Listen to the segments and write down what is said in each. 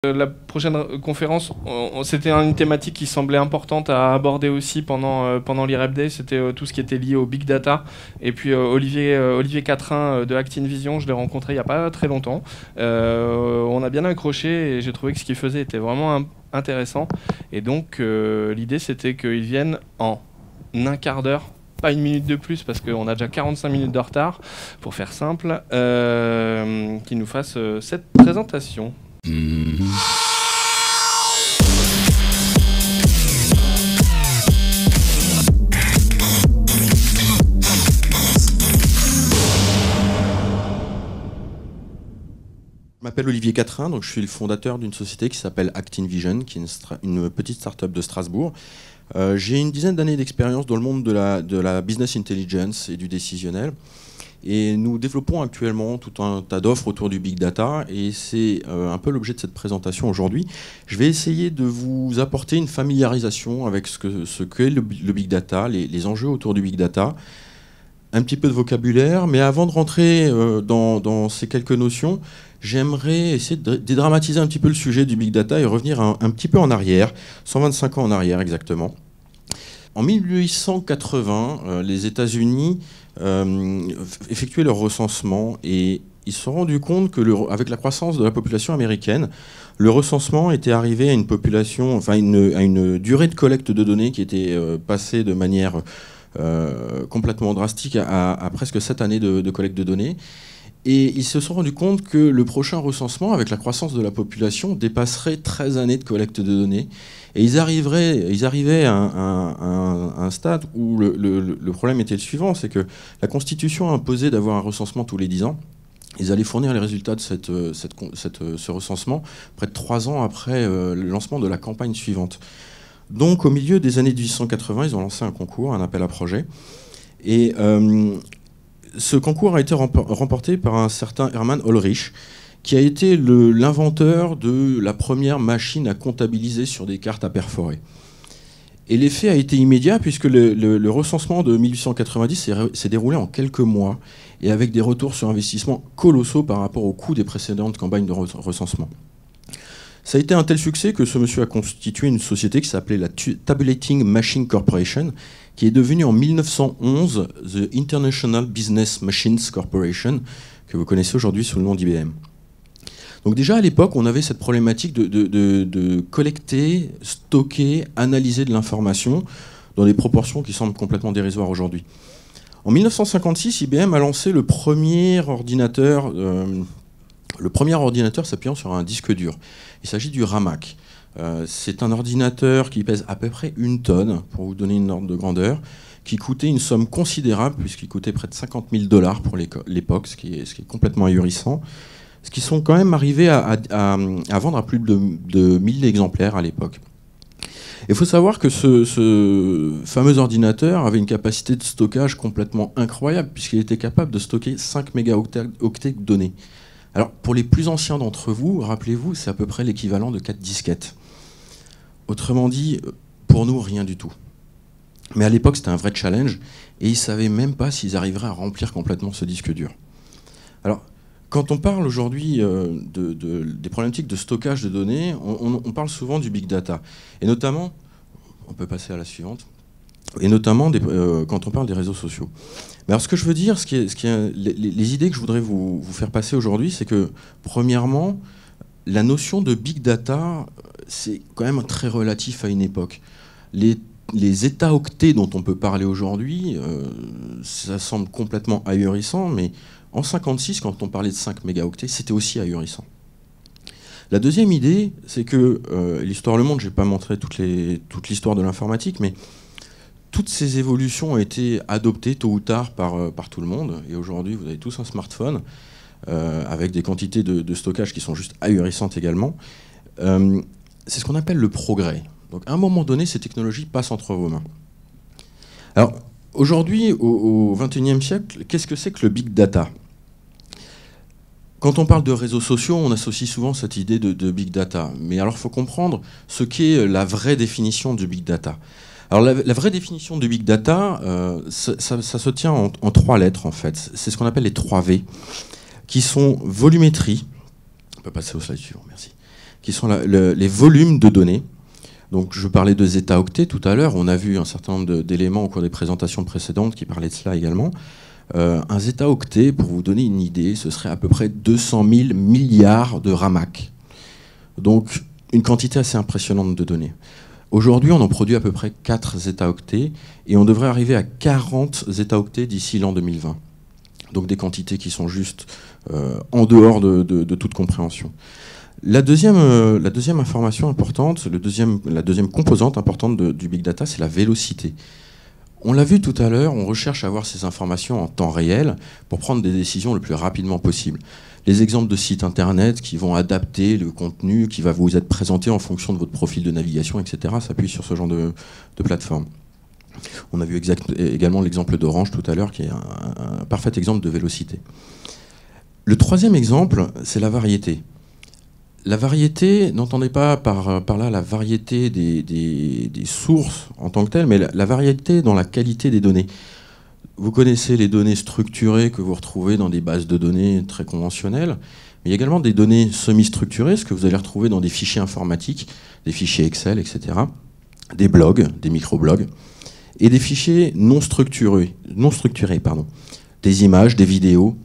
La prochaine conférence, c'était une thématique qui semblait importante à aborder aussi pendant l'IREP Day, c'était tout ce qui était lié au Big Data. Et puis Olivier Quatrin de Actin Vision, je l'ai rencontré il n'y a pas très longtemps. On a bien accroché et j'ai trouvé que ce qu'il faisait était vraiment intéressant. Et donc l'idée c'était qu'il vienne en un quart d'heure, pas une minute de plus parce qu'on a déjà 45 minutes de retard, pour faire simple, qu'il nous fasse cette présentation. Je m'appelle Olivier Quatrin, donc je suis le fondateur d'une société qui s'appelle Actin Vision, qui est une petite start-up de Strasbourg. J'ai une dizaine d'années d'expérience dans le monde de la business intelligence et du décisionnel. Et nous développons actuellement tout un tas d'offres autour du big data, et c'est un peu l'objet de cette présentation aujourd'hui. Je vais essayer de vous apporter une familiarisation avec ce qu'est le big data, les enjeux autour du big data, un petit peu de vocabulaire, mais avant de rentrer dans ces quelques notions, j'aimerais essayer de dédramatiser un petit peu le sujet du big data et revenir un petit peu en arrière, 125 ans en arrière exactement. En 1880, les États-Unis effectuaient leur recensement, et ils se sont rendus compte que avec la croissance de la population américaine, le recensement était arrivé à une population, enfin à une durée de collecte de données qui était passée de manière complètement drastique à presque 7 années de collecte de données. Et ils se sont rendus compte que le prochain recensement, avec la croissance de la population, dépasserait 13 années de collecte de données. Et ils arrivaient à un stade où le problème était le suivant, c'est que la Constitution imposait d'avoir un recensement tous les 10 ans. Ils allaient fournir les résultats de ce recensement près de 3 ans après le lancement de la campagne suivante. Donc au milieu des années 1880, ils ont lancé un concours, un appel à projet. Et ce concours a été remporté par un certain Hermann Ulrich, qui a été l'inventeur de la première machine à comptabiliser sur des cartes à perforer. Et l'effet a été immédiat, puisque le recensement de 1890 s'est déroulé en quelques mois, et avec des retours sur investissement colossaux par rapport au coût des précédentes campagnes de recensement. Ça a été un tel succès que ce monsieur a constitué une société qui s'appelait la Tabulating Machine Corporation, qui est devenue en 1911 The International Business Machines Corporation, que vous connaissez aujourd'hui sous le nom d'IBM. Donc déjà à l'époque, on avait cette problématique de collecter, stocker, analyser de l'information dans des proportions qui semblent complètement dérisoires aujourd'hui. En 1956, IBM a lancé le premier ordinateur s'appuyant sur un disque dur. Il s'agit du RAMAC. C'est un ordinateur qui pèse à peu près 1 tonne, pour vous donner une ordre de grandeur, qui coûtait une somme considérable, puisqu'il coûtait près de 50 000 $ pour l'époque, ce qui est complètement ahurissant. Ce qui sont quand même arrivés à vendre à plus de 1000 exemplaires à l'époque. Il faut savoir que ce fameux ordinateur avait une capacité de stockage complètement incroyable, puisqu'il était capable de stocker 5 mégaoctets de données. Alors, pour les plus anciens d'entre vous, rappelez-vous, c'est à peu près l'équivalent de 4 disquettes. Autrement dit, pour nous, rien du tout. Mais à l'époque, c'était un vrai challenge, et ils ne savaient même pas s'ils arriveraient à remplir complètement ce disque dur. Alors, quand on parle aujourd'hui des problématiques de stockage de données, on parle souvent du big data. Et notamment, on peut passer à la suivante, et notamment quand on parle des réseaux sociaux. Mais alors ce que je veux dire, les idées que je voudrais vous faire passer aujourd'hui, c'est que, premièrement, la notion de big data, c'est quand même très relatif à une époque. Les états-octets dont on peut parler aujourd'hui, ça semble complètement ahurissant, mais en 1956, quand on parlait de 5 mégaoctets, c'était aussi ahurissant. La deuxième idée, c'est que, l'histoire le montre, je ne vais pas montrer toute l'histoire de l'informatique, mais toutes ces évolutions ont été adoptées tôt ou tard par tout le monde. Et aujourd'hui, vous avez tous un smartphone, avec des quantités de stockage qui sont juste ahurissantes également. C'est ce qu'on appelle le progrès. Donc à un moment donné, ces technologies passent entre vos mains. Alors, Aujourd'hui, au XXIe siècle, qu'est-ce que c'est que le big data? Quand on parle de réseaux sociaux, on associe souvent cette idée de big data. Mais alors, il faut comprendre ce qu'est la vraie définition du big data. Alors, la vraie définition du big data, ça se tient en 3 lettres, en fait. C'est ce qu'on appelle les 3 V, qui sont volumétrie. On peut passer au slide suivant, merci. Qui sont les volumes de données. Donc, je parlais de zeta-octets tout à l'heure. On a vu un certain nombre d'éléments au cours des présentations précédentes qui parlaient de cela également. Un zeta-octet, pour vous donner une idée, ce serait à peu près 200 000 milliards de ramac. Donc, une quantité assez impressionnante de données. Aujourd'hui, on en produit à peu près 4 zeta-octets et on devrait arriver à 40 zeta-octets d'ici l'an 2020. Donc, des quantités qui sont juste en dehors de toute compréhension. La deuxième information importante, la deuxième composante importante du big data, c'est la vélocité. On l'a vu tout à l'heure, on recherche à avoir ces informations en temps réel pour prendre des décisions le plus rapidement possible. Les exemples de sites internet qui vont adapter le contenu qui va vous être présenté en fonction de votre profil de navigation, etc., s'appuient sur ce genre de plateforme. On a vu également l'exemple d'Orange tout à l'heure, qui est un parfait exemple de vélocité. Le troisième exemple, c'est la variété. La variété, n'entendez pas par là la variété des sources en tant que telles, mais la variété dans la qualité des données. Vous connaissez les données structurées que vous retrouvez dans des bases de données très conventionnelles, mais il y a également des données semi-structurées, ce que vous allez retrouver dans des fichiers informatiques, des fichiers Excel, etc., des blogs, des microblogs, et des fichiers non structurés, des images, des vidéos,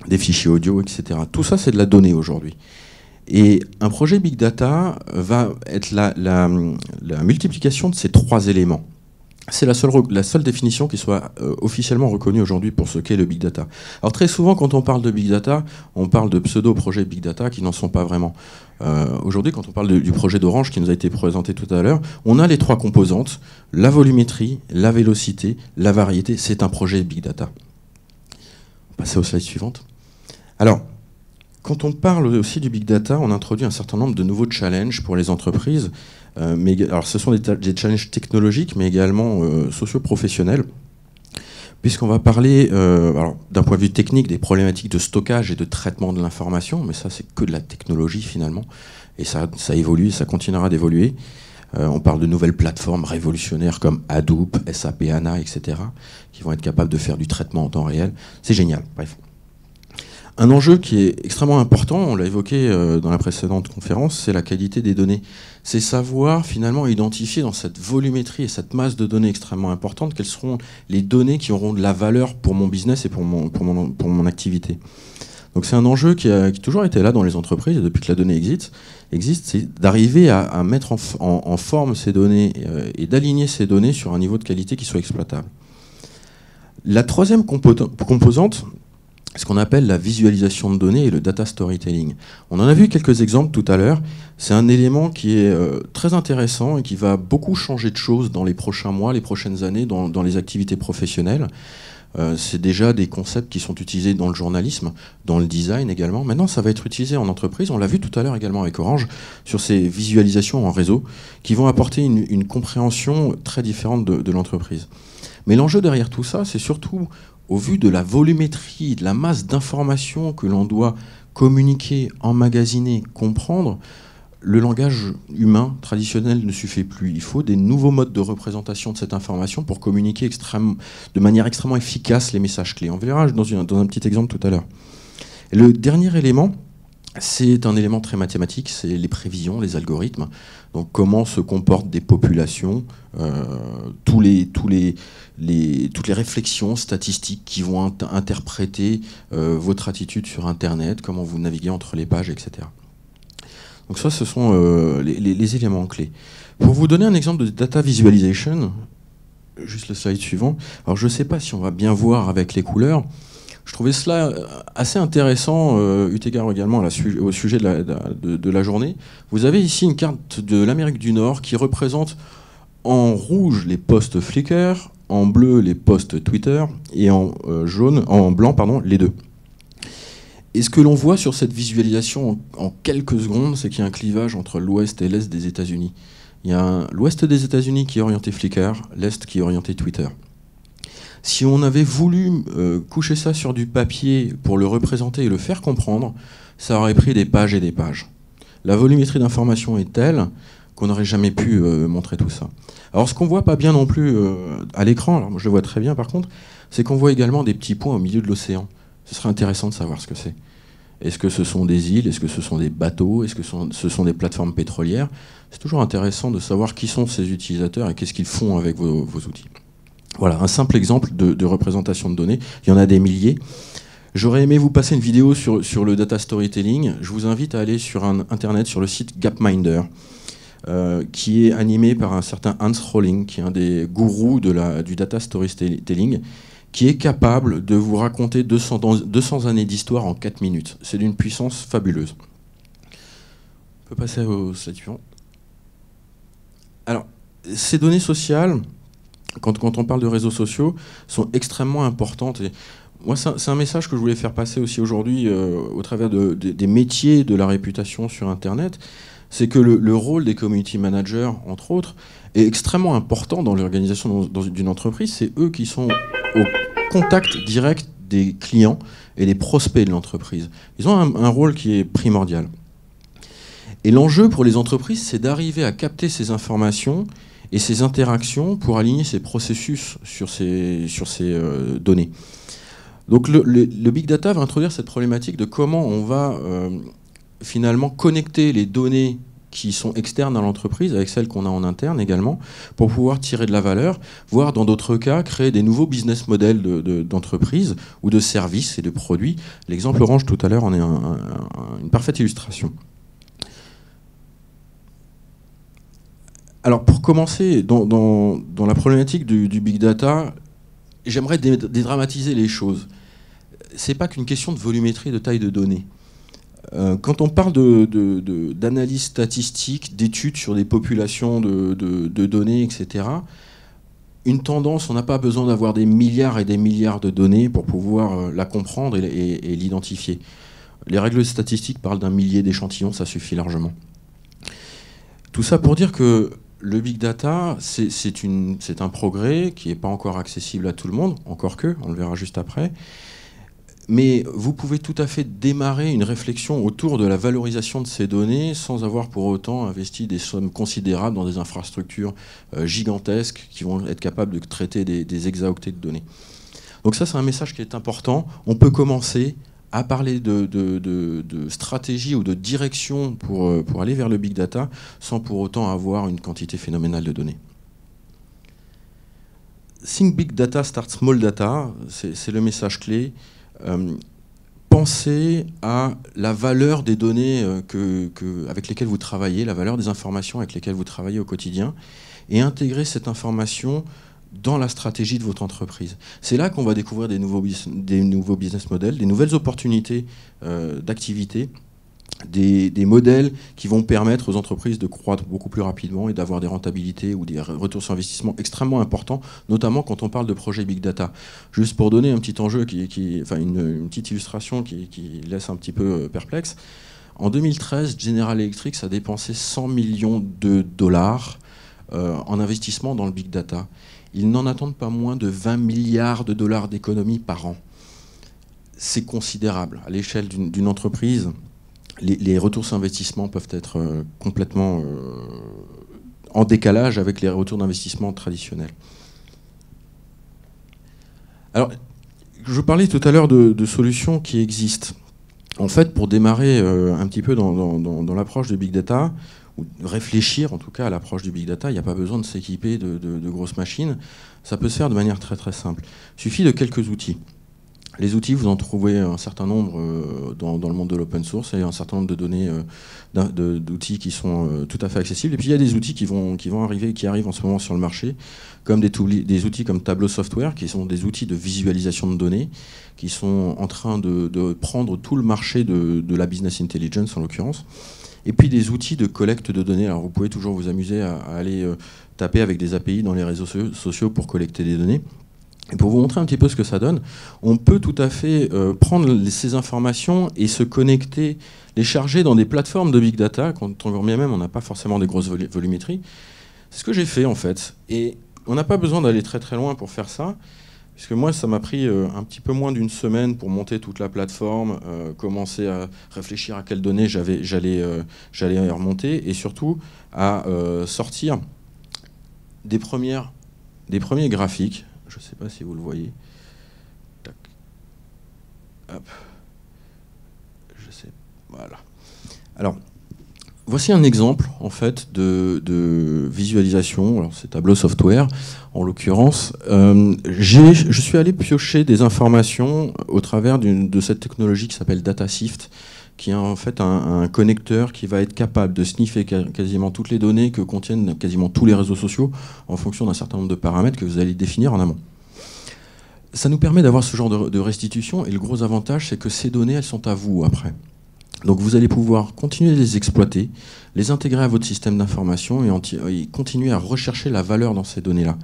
des fichiers audio, etc. Tout ça, c'est de la donnée aujourd'hui. Et un projet Big Data va être la multiplication de ces 3 éléments. C'est la seule définition qui soit officiellement reconnue aujourd'hui pour ce qu'est le Big Data. Alors très souvent, quand on parle de Big Data, on parle de pseudo-projets Big Data qui n'en sont pas vraiment. Aujourd'hui, quand on parle du projet d'Orange qui nous a été présenté tout à l'heure, on a les 3 composantes, la volumétrie, la vélocité, la variété. C'est un projet Big Data. On va passer aux slides suivantes. Alors, quand on parle aussi du big data, on introduit un certain nombre de nouveaux challenges pour les entreprises. Alors, ce sont des challenges technologiques, mais également socio-professionnels, puisqu'on va parler, d'un point de vue technique, des problématiques de stockage et de traitement de l'information, mais ça, c'est que de la technologie finalement, et ça évolue, ça continuera d'évoluer. On parle de nouvelles plateformes révolutionnaires comme Hadoop, SAP HANA, etc., qui vont être capables de faire du traitement en temps réel. C'est génial, bref. Un enjeu qui est extrêmement important, on l'a évoqué dans la précédente conférence, c'est la qualité des données. C'est savoir finalement identifier dans cette volumétrie et cette masse de données extrêmement importante quelles seront les données qui auront de la valeur pour mon business et pour mon activité. Donc c'est un enjeu qui a toujours été là dans les entreprises et depuis que la donnée existe, c'est d'arriver à mettre en forme ces données et d'aligner ces données sur un niveau de qualité qui soit exploitable. La troisième composante, ce qu'on appelle la visualisation de données et le data storytelling. On en a vu quelques exemples tout à l'heure. C'est un élément qui est très intéressant et qui va beaucoup changer de choses dans les prochains mois, les prochaines années, dans les activités professionnelles. C'est déjà des concepts qui sont utilisés dans le journalisme, dans le design également. Maintenant, ça va être utilisé en entreprise. On l'a vu tout à l'heure également avec Orange, sur ces visualisations en réseau, qui vont apporter une compréhension très différente de l'entreprise. Mais l'enjeu derrière tout ça, c'est surtout au vu de la volumétrie, de la masse d'informations que l'on doit communiquer, emmagasiner, comprendre, le langage humain traditionnel ne suffit plus. Il faut des nouveaux modes de représentation de cette information pour communiquer de manière extrêmement efficace les messages clés. On verra dans un petit exemple tout à l'heure. Le dernier élément, c'est un élément très mathématique, c'est les prévisions, les algorithmes. Donc comment se comportent des populations, toutes les réflexions statistiques qui vont interpréter votre attitude sur Internet, comment vous naviguez entre les pages, etc. Donc ça, ce sont les éléments clés. Pour vous donner un exemple de data visualization, juste le slide suivant, alors je ne sais pas si on va bien voir avec les couleurs. Je trouvais cela assez intéressant, eu égard également au sujet de la journée. Vous avez ici une carte de l'Amérique du Nord qui représente en rouge les posts Flickr, en bleu les posts Twitter et en blanc, les deux. Et ce que l'on voit sur cette visualisation en quelques secondes, c'est qu'il y a un clivage entre l'ouest et l'est des États-Unis. Il y a l'ouest des États-Unis qui est orienté Flickr, l'est qui est orienté Twitter. Si on avait voulu coucher ça sur du papier pour le représenter et le faire comprendre, ça aurait pris des pages et des pages. La volumétrie d'information est telle qu'on n'aurait jamais pu montrer tout ça. Alors ce qu'on voit pas bien non plus à l'écran, alors moi je le vois très bien par contre, c'est qu'on voit également des petits points au milieu de l'océan. Ce serait intéressant de savoir ce que c'est. Est-ce que ce sont des îles? Est-ce que ce sont des bateaux? Est-ce que ce sont des plateformes pétrolières? C'est toujours intéressant de savoir qui sont ces utilisateurs et qu'est-ce qu'ils font avec vos outils. Voilà, un simple exemple de représentation de données. Il y en a des milliers. J'aurais aimé vous passer une vidéo sur le data storytelling. Je vous invite à aller sur Internet, sur le site Gapminder, qui est animé par un certain Hans Rosling, qui est un des gourous du data storytelling, qui est capable de vous raconter 200 années d'histoire en 4 minutes. C'est d'une puissance fabuleuse. On peut passer au slide suivant. Alors, ces données sociales, quand on parle de réseaux sociaux, sont extrêmement importantes. Et moi, c'est un message que je voulais faire passer aussi aujourd'hui au travers des métiers de la réputation sur Internet. C'est que le rôle des community managers, entre autres, est extrêmement important dans l'organisation d'une entreprise. C'est eux qui sont au contact direct des clients et des prospects de l'entreprise. Ils ont un rôle qui est primordial. Et l'enjeu pour les entreprises, c'est d'arriver à capter ces informations et ces interactions pour aligner ces processus sur ces données. Donc le big data va introduire cette problématique de comment on va finalement connecter les données qui sont externes à l'entreprise avec celles qu'on a en interne également pour pouvoir tirer de la valeur, voire dans d'autres cas créer des nouveaux business models d'entreprise ou de services et de produits. L'exemple orange tout à l'heure en est une parfaite illustration. Alors pour commencer, dans la problématique du big data, j'aimerais dédramatiser les choses. C'est pas qu'une question de volumétrie, de taille de données. Quand on parle d'analyse statistique, d'études sur des populations de données, etc., une tendance, on n'a pas besoin d'avoir des milliards et des milliards de données pour pouvoir la comprendre et l'identifier. Les règles statistiques parlent d'un millier d'échantillons, ça suffit largement. Tout ça pour dire que le big data, c'est un progrès qui n'est pas encore accessible à tout le monde, encore que, on le verra juste après. Mais vous pouvez tout à fait démarrer une réflexion autour de la valorisation de ces données sans avoir pour autant investi des sommes considérables dans des infrastructures gigantesques qui vont être capables de traiter des exaoctets de données. Donc ça, c'est un message qui est important. On peut commencer à parler de stratégie ou de direction pour aller vers le big data sans pour autant avoir une quantité phénoménale de données. Think big data, start small data, c'est le message clé. Pensez à la valeur des données avec lesquelles vous travaillez, la valeur des informations avec lesquelles vous travaillez au quotidien, et intégrer cette information dans la stratégie de votre entreprise. C'est là qu'on va découvrir des nouveaux business models, des nouvelles opportunités d'activité, des modèles qui vont permettre aux entreprises de croître beaucoup plus rapidement et d'avoir des rentabilités ou des retours sur investissement extrêmement importants, notamment quand on parle de projets big data. Juste pour donner un petit enjeu, une petite illustration qui laisse un petit peu perplexe, en 2013, General Electric a dépensé 100 millions de dollars en investissement dans le big data. Ils n'en attendent pas moins de 20 milliards de dollars d'économies par an. C'est considérable. À l'échelle d'une entreprise, les retours sur investissement peuvent être complètement en décalage avec les retours d'investissement traditionnels. Alors, je parlais tout à l'heure de solutions qui existent. En fait, pour démarrer un petit peu dans l'approche du big data, ou réfléchir en tout cas à l'approche du big data, il n'y a pas besoin de s'équiper de grosses machines. Ça peut se faire de manière très très simple. Il suffit de quelques outils. Les outils, vous en trouvez un certain nombre dans le monde de l'open source et un certain nombre de données, d'outils qui sont tout à fait accessibles. Et puis il y a des outils qui arrivent en ce moment sur le marché, comme des outils comme Tableau Software, qui sont des outils de visualisation de données, qui sont en train de prendre tout le marché de la business intelligence en l'occurrence. Et puis des outils de collecte de données. Alors vous pouvez toujours vous amuser à aller taper avec des API dans les réseaux sociaux pour collecter des données. Et pour vous montrer un petit peu ce que ça donne, on peut tout à fait prendre ces informations et se connecter, les charger dans des plateformes de big data, quand on bien même on n'a pas forcément des grosses volumétries. C'est ce que j'ai fait en fait. Et on n'a pas besoin d'aller très très loin pour faire ça. Puisque moi, ça m'a pris un petit peu moins d'une semaine pour monter toute la plateforme, commencer à réfléchir à quelles données j'allais remonter, et surtout à sortir des premiers graphiques. Je ne sais pas si vous le voyez. Tac. Hop. Je sais. Voilà. Alors, voici un exemple en fait de visualisation. Alors, c'est Tableau Software en l'occurrence. Je suis allé piocher des informations au travers de cette technologie qui s'appelle DataSift, qui est en fait un connecteur qui va être capable de sniffer quasiment toutes les données que contiennent quasiment tous les réseaux sociaux en fonction d'un certain nombre de paramètres que vous allez définir en amont. Ça nous permet d'avoir ce genre de restitution, et le gros avantage, c'est que ces données, elles sont à vous après. Donc vous allez pouvoir continuer de les exploiter, les intégrer à votre système d'information et continuer à rechercher la valeur dans ces données-là.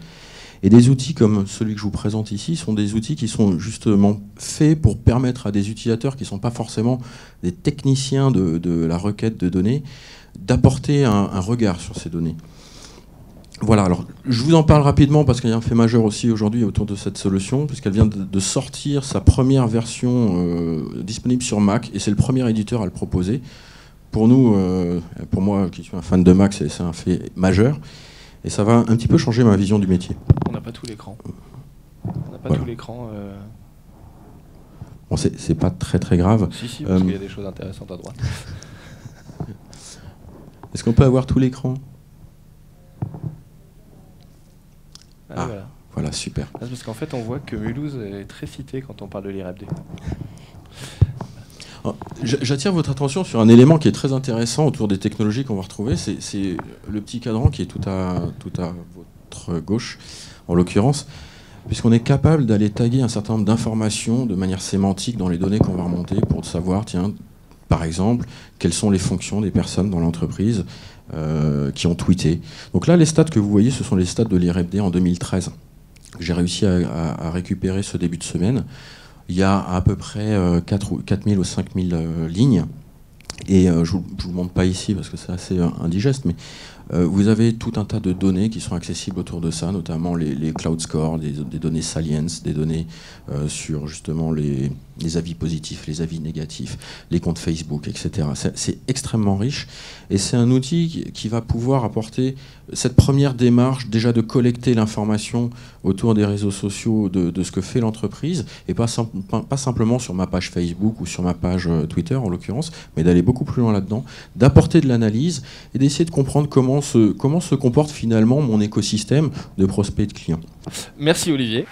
Et des outils comme celui que je vous présente ici sont des outils qui sont justement faits pour permettre à des utilisateurs qui ne sont pas forcément des techniciens de la requête de données d'apporter un regard sur ces données. Voilà, alors je vous en parle rapidement parce qu'il y a un fait majeur aussi aujourd'hui autour de cette solution, puisqu'elle vient de sortir sa première version disponible sur Mac, et c'est le premier éditeur à le proposer. Pour nous, pour moi qui suis un fan de Mac, c'est un fait majeur, et ça va un petit peu changer ma vision du métier. On n'a pas tout l'écran. On n'a pas Voilà. tout l'écran. Bon, c'est pas très grave. Si, parce qu'il y a des choses intéressantes à droite. Est-ce qu'on peut avoir tout l'écran ? Ah, voilà. Voilà, super. C'est parce qu'en fait, on voit que Mulhouse est très cité quand on parle de l'IREBD. J'attire votre attention sur un élément qui est très intéressant autour des technologies qu'on va retrouver. C'est le petit cadran qui est tout à votre gauche, en l'occurrence, puisqu'on est capable d'aller taguer un certain nombre d'informations de manière sémantique dans les données qu'on va remonter pour savoir, tiens, par exemple, quelles sont les fonctions des personnes dans l'entreprise qui ont tweeté. Donc là, les stats que vous voyez, ce sont les stats de l'IREBD en 2013. J'ai réussi à récupérer ce début de semaine. Il y a à peu près 4000 ou 5000 lignes. Et je ne vous le montre pas ici parce que c'est assez indigeste, mais vous avez tout un tas de données qui sont accessibles autour de ça, notamment les cloud scores, des données salience, des données sur justement les avis positifs, les avis négatifs, les comptes Facebook, etc. C'est extrêmement riche, et c'est un outil qui va pouvoir apporter cette première démarche déjà de collecter l'information autour des réseaux sociaux de ce que fait l'entreprise, et pas simplement sur ma page Facebook ou sur ma page Twitter en l'occurrence, mais d'aller beaucoup plus loin là-dedans, d'apporter de l'analyse et d'essayer de comprendre comment se comporte finalement mon écosystème de prospects et de clients. Merci Olivier.